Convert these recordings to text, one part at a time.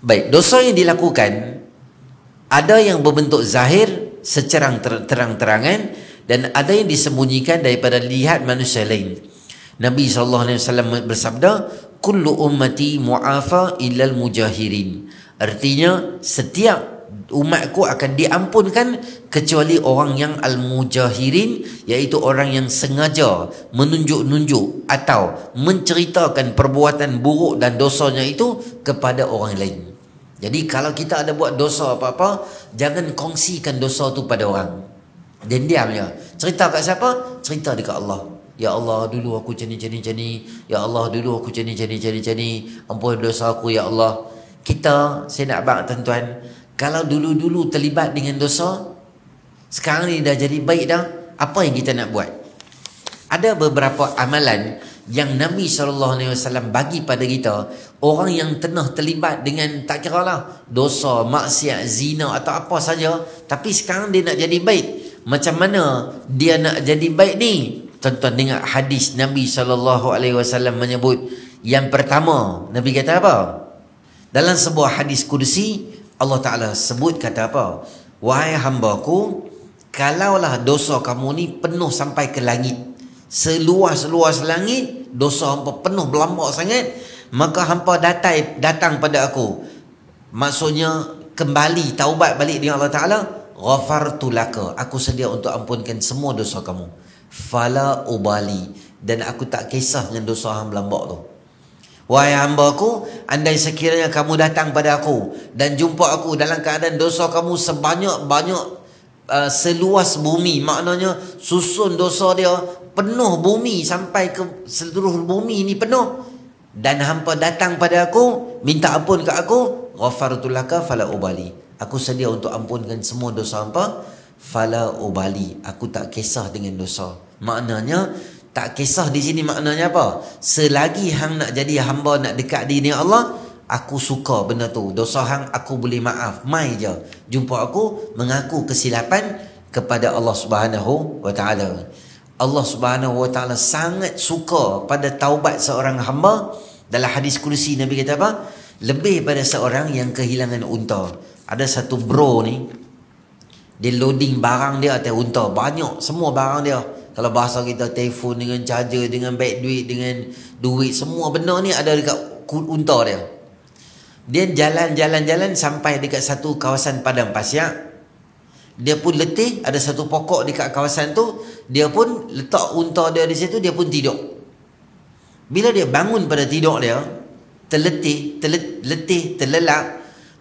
Baik, dosa yang dilakukan ada yang berbentuk zahir secara terang-terangan dan ada yang disembunyikan daripada lihat manusia lain. Nabi SAW bersabda, kullu ummati mu'afa illal mujahirin. Artinya setiap umatku akan diampunkan kecuali orang yang al-mujahirin, iaitu orang yang sengaja menunjuk-nunjuk atau menceritakan perbuatan buruk dan dosanya itu kepada orang lain. Jadi kalau kita ada buat dosa apa-apa, jangan kongsikan dosa tu pada orang. Dan diam je. Cerita kat siapa? Cerita dekat Allah. Ya Allah, dulu aku macam ni. Ya Allah, dulu aku macam ni. Ampun dosa aku, ya Allah. Kita, saya nak abang tuan-tuan, kalau dulu-dulu terlibat dengan dosa, sekarang ni dah jadi baik dah, apa yang kita nak buat? Ada beberapa amalan yang Nabi SAW bagi pada kita, orang yang tengah terlibat dengan, tak kira lah, dosa, maksiat, zina atau apa saja, tapi sekarang dia nak jadi baik. Macam mana dia nak jadi baik ni? Tuan-tuan dengar hadis Nabi SAW menyebut, yang pertama, Nabi kata apa? Dalam sebuah hadis kursi, Allah Ta'ala sebut kata apa? Wahai hambaku, kalaulah dosa kamu ni penuh sampai ke langit, seluas-luas langit, dosa hampa penuh berlambak sangat, maka hampa datang pada aku, maksudnya kembali taubat balik dengan Allah Ta'ala, ghafartu laka, aku sedia untuk ampunkan semua dosa kamu, fala ubali, dan aku tak kisah dengan dosa hang berlambak tu. Wahai hamba-Ku, andai sekiranya kamu datang pada aku dan jumpa aku dalam keadaan dosa kamu sebanyak-banyak seluas bumi, maknanya susun dosa dia penuh bumi sampai ke seluruh bumi ni penuh, dan hampa datang pada aku minta ampun ke aku, ghafartu laka fala ubali, aku sedia untuk ampunkan semua dosa hampa, fala ubali, aku tak kisah dengan dosa. Maknanya tak kisah di sini maknanya apa? Selagi hang nak jadi hamba, nak dekat diri Allah, aku suka benda tu. Dosa hang aku boleh maaf. Mai je jumpa aku, mengaku kesilapan kepada Allah Subhanahu wa taala. Allah Subhanahu wa taala sangat suka pada taubat seorang hamba. Dalam hadis kursi Nabi kata apa? Lebih pada seorang yang kehilangan unta. Ada satu bro ni, dia loading barang dia atas unta, banyak semua barang dia. Kalau bahasa kita, telefon dengan charger, dengan beg duit, dengan duit, semua benda ni ada dekat unta dia. Dia jalan sampai dekat satu kawasan padang pasir. Dia pun letih, ada satu pokok dekat kawasan tu, dia pun letak unta dia di situ, dia pun tidur. Bila dia bangun pada tidur dia, terlelap,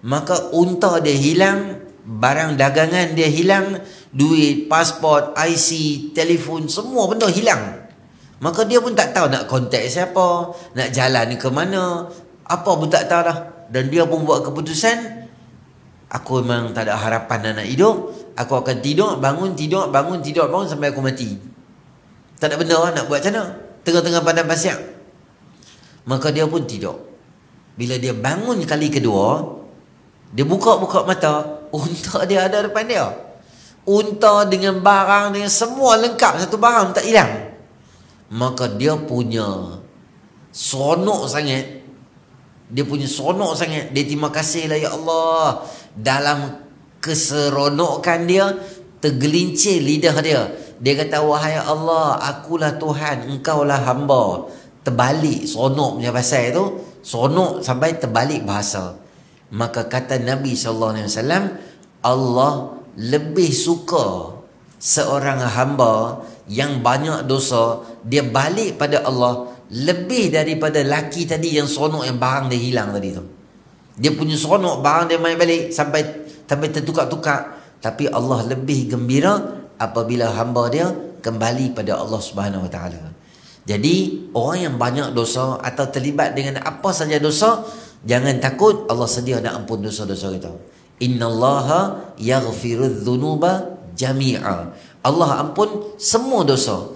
maka unta dia hilang, barang dagangan dia hilang, duit, pasport, IC, telefon, semua benda hilang. Maka dia pun tak tahu nak kontak siapa, nak jalan ke mana, apa pun tak tahu dah. Dan dia pun buat keputusan, aku memang tak ada harapan nak hidup, aku akan tidur, bangun, bangun sampai aku mati. Tak ada benda nak buat macam mana, tengah-tengah padang pasir. Maka dia pun tidur. Bila dia bangun kali kedua, dia buka mata, unta dia ada depan dia. Unta dengan barang, dengan semua lengkap, satu barang tak hilang. Maka dia punya seronok sangat. Dia terima kasihlah ya Allah. Dalam keseronokan dia, tergelincir lidah dia. Dia kata, wahai Allah, akulah Tuhan, engkaulah hamba. Terbalik seronok punya pasal tu, seronok sampai terbalik bahasa. Maka kata Nabi SAW, Allah lebih suka seorang hamba yang banyak dosa, dia balik pada Allah, lebih daripada laki tadi yang seronok yang barang dia hilang tadi tu. Dia punya seronok barang dia main balik sampai tertukar-tukar, tapi Allah lebih gembira apabila hamba dia kembali pada Allah Subhanahu Wa Taala. Jadi orang yang banyak dosa atau terlibat dengan apa saja dosa, jangan takut, Allah sedia nak ampun dosa-dosa kita. Innallaha yaghfirudz dzunuba jami'a. Allah ampun semua dosa.